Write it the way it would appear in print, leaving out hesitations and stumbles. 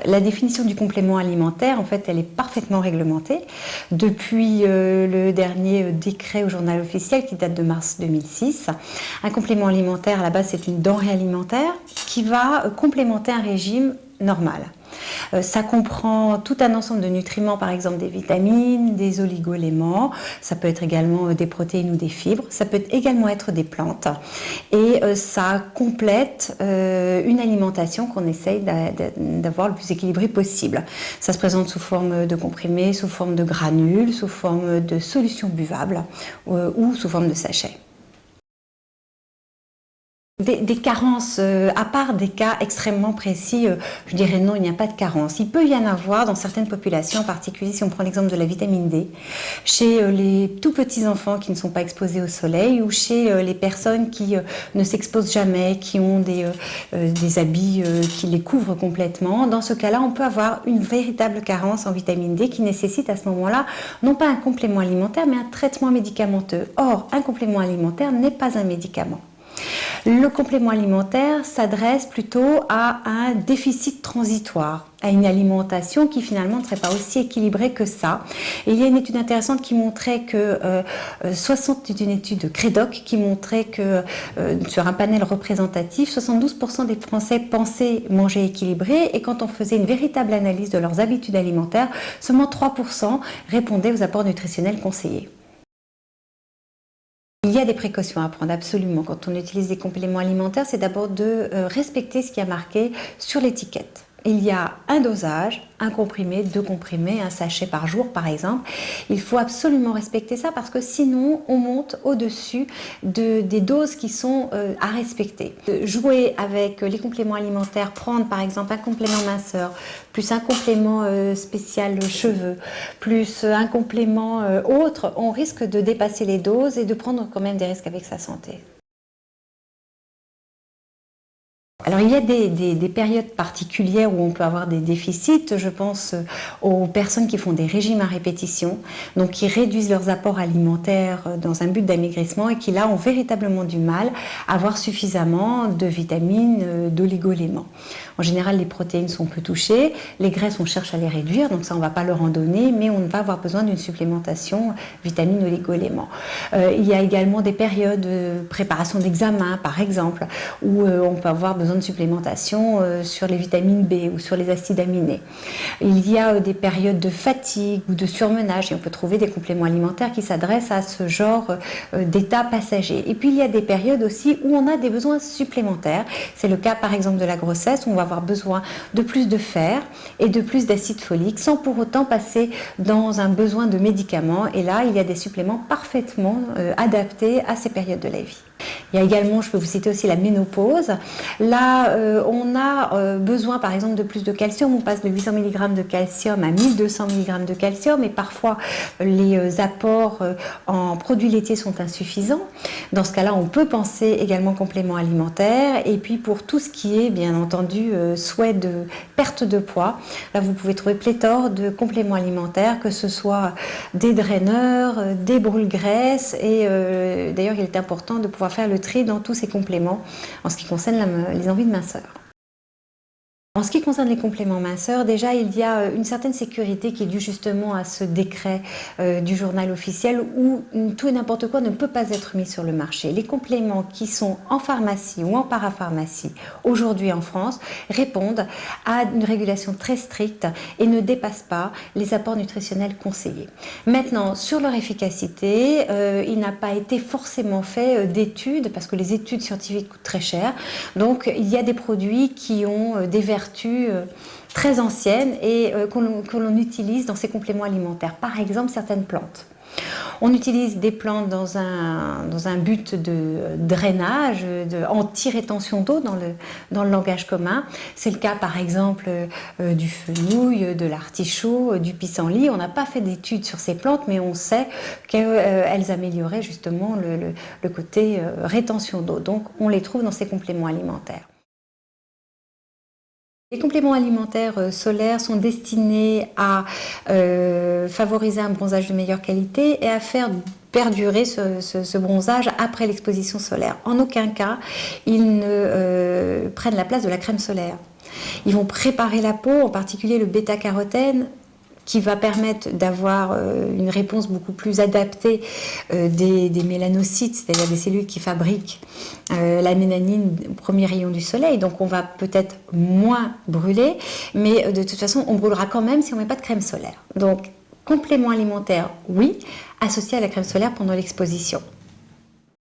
La définition du complément alimentaire, en fait, elle est parfaitement réglementée depuis le dernier décret au journal officiel qui date de mars 2006. Un complément alimentaire, à la base, c'est une denrée alimentaire qui va complémenter un régime normal. Ça comprend tout un ensemble de nutriments, par exemple des vitamines, des oligo-éléments, ça peut être également des protéines ou des fibres, ça peut également être des plantes et ça complète une alimentation qu'on essaye d'avoir le plus équilibrée possible. Ça se présente sous forme de comprimés, sous forme de granules, sous forme de solutions buvables ou sous forme de sachets. Des carences, à part des cas extrêmement précis, je dirais non, il n'y a pas de carence. Il peut y en avoir dans certaines populations, en particulier si on prend l'exemple de la vitamine D, chez les tout petits enfants qui ne sont pas exposés au soleil ou chez les personnes qui ne s'exposent jamais, qui ont des habits qui les couvrent complètement. Dans ce cas-là, on peut avoir une véritable carence en vitamine D qui nécessite à ce moment-là non pas un complément alimentaire, mais un traitement médicamenteux. Or, un complément alimentaire n'est pas un médicament. Le complément alimentaire s'adresse plutôt à un déficit transitoire, à une alimentation qui finalement ne serait pas aussi équilibrée que ça. Et il y a une étude intéressante qui montrait que, une étude Credoc qui montrait que sur un panel représentatif, 72% des Français pensaient manger équilibré et quand on faisait une véritable analyse de leurs habitudes alimentaires, seulement 3% répondaient aux apports nutritionnels conseillés. Il y a des précautions à prendre absolument quand on utilise des compléments alimentaires, c'est d'abord de respecter ce qui a marqué sur l'étiquette. Il y a un dosage, un comprimé, 2 comprimés, un sachet par jour par exemple. Il faut absolument respecter ça parce que sinon on monte au-dessus des doses qui sont à respecter. Jouer avec les compléments alimentaires, prendre par exemple un complément minceur, plus un complément spécial cheveux, plus un complément autre, on risque de dépasser les doses et de prendre quand même des risques avec sa santé. Alors il y a des périodes particulières où on peut avoir des déficits. Je pense aux personnes qui font des régimes à répétition, donc qui réduisent leurs apports alimentaires dans un but d'amaigrissement et qui là ont véritablement du mal à avoir suffisamment de vitamines, d'oligo-éléments. En général, les protéines sont peu touchées, les graisses on cherche à les réduire, donc ça on ne va pas leur en donner, mais on va avoir besoin d'une supplémentation vitamines, oligo-éléments. Il y a également des périodes de préparation d'examen, par exemple, où on peut avoir besoin de supplémentation sur les vitamines B ou sur les acides aminés. Il y a des périodes de fatigue ou de surmenage et on peut trouver des compléments alimentaires qui s'adressent à ce genre d'état passager. Et puis il y a des périodes aussi où on a des besoins supplémentaires. C'est le cas par exemple de la grossesse où on va avoir besoin de plus de fer et de plus d'acide folique sans pour autant passer dans un besoin de médicaments. Et là, il y a des suppléments parfaitement adaptés à ces périodes de la vie. Il y a également, je peux vous citer aussi la ménopause. Là, on a besoin par exemple de plus de calcium. On passe de 800 mg de calcium à 1200 mg de calcium et parfois les apports en produits laitiers sont insuffisants. Dans ce cas-là, on peut penser également complément alimentaire. Et puis pour tout ce qui est bien entendu souhait de perte de poids, là vous pouvez trouver pléthore de compléments alimentaires, que ce soit des draineurs, des brûle-graisses et d'ailleurs il est important de pouvoir faire le tri dans tous ces compléments en ce qui concerne les envies de minceur. En ce qui concerne les compléments minceurs, déjà il y a une certaine sécurité qui est due justement à ce décret du journal officiel où tout et n'importe quoi ne peut pas être mis sur le marché. Les compléments qui sont en pharmacie ou en parapharmacie aujourd'hui en France répondent à une régulation très stricte et ne dépassent pas les apports nutritionnels conseillés. Maintenant, sur leur efficacité, il n'a pas été forcément fait d'études parce que les études scientifiques coûtent très cher. Donc il y a des produits qui ont des vertus très anciennes et que l'on utilise dans ces compléments alimentaires. Par exemple, certaines plantes. On utilise des plantes dans un but de drainage, anti-rétention d'eau dans le langage commun. C'est le cas par exemple du fenouil, de l'artichaut, du pissenlit. On n'a pas fait d'études sur ces plantes, mais on sait qu'elles amélioraient justement le côté rétention d'eau. Donc on les trouve dans ces compléments alimentaires. Les compléments alimentaires solaires sont destinés à favoriser un bronzage de meilleure qualité et à faire perdurer ce bronzage après l'exposition solaire. En aucun cas, ils ne prennent la place de la crème solaire. Ils vont préparer la peau, en particulier le bêta-carotène, qui va permettre d'avoir une réponse beaucoup plus adaptée des mélanocytes, c'est-à-dire des cellules qui fabriquent la mélanine au premier rayon du soleil. Donc on va peut-être moins brûler, mais de toute façon on brûlera quand même si on ne met pas de crème solaire. Donc complément alimentaire, oui, associé à la crème solaire pendant l'exposition.